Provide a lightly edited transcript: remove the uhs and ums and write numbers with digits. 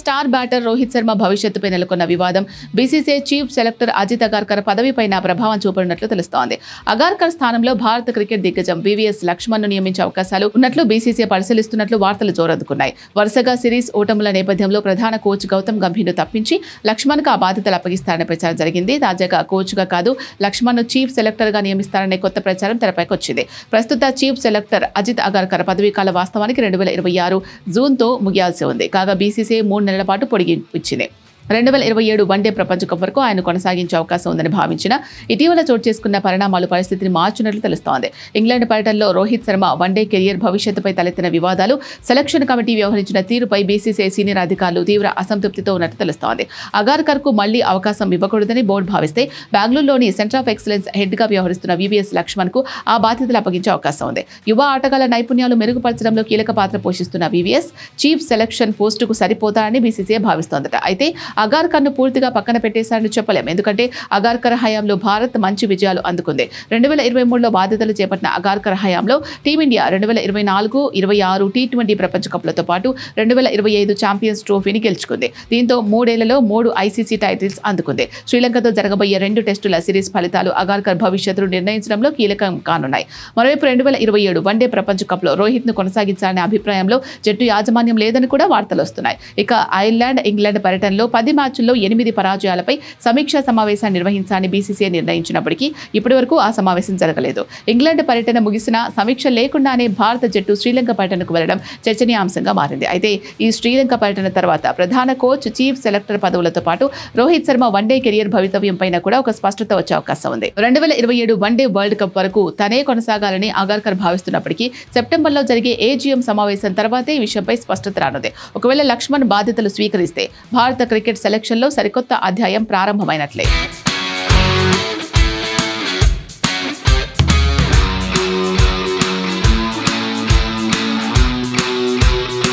Star batter Rohit Sharma భవిష్యత్తుపై నెలకొన్న వివాదం BCCI chief selector Ajit Agarkar పదవిపైన ప్రభావం చూపనున్నట్లు తెలుస్తోంది. అగార్కర్ స్థానంలో భారత క్రికెట్ దిగ్గజం వివిఎస్ లక్ష్మణ్ను నియమించే అవకాశాలు ఉన్నట్లు బీసీసీఐ పరిశీలిస్తున్నట్లు వార్తలు జోరందుకున్నాయి. వరుసగా సిరీస్ ఓటముల నేపథ్యంలో ప్రధాన కోచ్ గౌతమ్ గంభీర్ను తప్పించి లక్ష్మణ్కు ఆ బాధ్యతలు అప్పగిస్తారనే ప్రచారం జరిగింది. తాజాగా కోచ్గా కాదు లక్ష్మణ్ను చీఫ్ సెలెక్టర్గా నియమిస్తారనే కొత్త ప్రచారం తెరపైకి వచ్చింది. ప్రస్తుత చీఫ్ సెలెక్టర్ అజిత్ అగార్కర్ పదవీ కాల వాస్తవానికి 2026 జూన్తో ముగియాల్సి ఉంది. కాగా బీసీసీఐ 3 నెలల పాటు పొడిగించింది. 2027 వన్డే ప్రపంచ కప్ వరకు ఆయన కొనసాగించే అవకాశం ఉందని భావించిన ఇటీవల చోటు చేసుకున్న పరిణామాలు పరిస్థితిని మార్చినట్లు తెలుస్తోంది. ఇంగ్లాండ్ పర్యటనలో రోహిత్ శర్మ వన్డే కెరియర్ భవిష్యత్తుపై తలెత్తిన వివాదాలు, సెలక్షన్ కమిటీ వ్యవహరించిన తీరుపై బీసీసీఐ సీనియర్ అధికారులు తీవ్ర అసంతృప్తితో ఉన్నట్లు తెలుస్తోంది. అగార్కర్కు మళ్లీ అవకాశం ఇవ్వకూడదని బోర్డు భావిస్తే బెంగళూరులోని సెంటర్ ఆఫ్ ఎక్సలెన్స్ హెడ్గా వ్యవహరిస్తున్న వివిఎస్ లక్ష్మణ్కు ఆ బాధ్యతలు అప్పగించే అవకాశం ఉంది. యువ ఆటగాళ్ల నైపుణ్యాలు మెరుగుపరచడంలో కీలక పాత్ర పోషిస్తున్న వివిఎస్ చీఫ్ సెలక్షన్ పోస్టుకు సరిపోతారని బీసీసీఐ భావిస్తోందట. అయితే అగార్కర్ను పూర్తిగా పక్కన పెట్టేశారని చెప్పలేం. ఎందుకంటే అగార్కర్ హయాంలో భారత్ మంచి విజయాలు అందుకుంది. 2023లో బాధ్యతలు చేపట్టిన అగార్కర్ హయాంలో టీమిండియా 2024, 26 టీ20 ప్రపంచ కప్లతో పాటు 2025 ఛాంపియన్స్ ట్రోఫీని గెలుచుకుంది. దీంతో 3 ఏళ్లలో 3 ఐసీసీ టైటిల్స్ అందుకుంది. శ్రీలంకతో జరగబోయే 2 టెస్టుల సిరీస్ ఫలితాలు అగార్కర్ భవిష్యత్తును నిర్ణయించడంలో కీలకం కానున్నాయి. మరోవైపు 2027 వన్డే ప్రపంచ కప్లో రోహిత్ను కొనసాగించాలనే అభిప్రాయంలో జట్టు యాజమాన్యం లేదని కూడా వార్తలు వస్తున్నాయి. ఇక ఐర్లాండ్, ఇంగ్లాండ్ పర్యటనలో 10 మ్యాచ్ల్లో 8 పరాజయాలపై సమీక్షా సమావేశాన్ని నిర్వహించాలని బీసీసీఐ నిర్ణయించినప్పటికీ ఇప్పటివరకు ఆ సమావేశం జరగలేదు. ఇంగ్లాండ్ పర్యటన ముగిసిన సమీక్ష లేకుండానే భారత జట్టు శ్రీలంక పర్యటనకు వెళ్లడం చర్చనీయాంశంగా మారింది. అయితే ఈ శ్రీలంక పర్యటన తర్వాత ప్రధాన కోచ్, చీఫ్ సెలెక్టర్ పదవులతో పాటు రోహిత్ శర్మ వన్డే కెరియర్ భవితవ్యం పైన కూడా ఒక స్పష్టత వచ్చే అవకాశం ఉంది. 2027 వన్డే వరల్డ్ కప్ వరకు తనే కొనసాగాలని అగార్కర్ భావిస్తున్నప్పటికీ సెప్టెంబర్లో జరిగే ఏజీఎం సమావేశం తర్వాతే ఈ విషయంపై స్పష్టత రానుంది. ఒకవేళ లక్ష్మణ్ బాధ్యతలు స్వీకరిస్తే భారత క్రికెట్ సెలక్షన్లో సరికొత్త అధ్యాయం ప్రారంభమైనట్లే.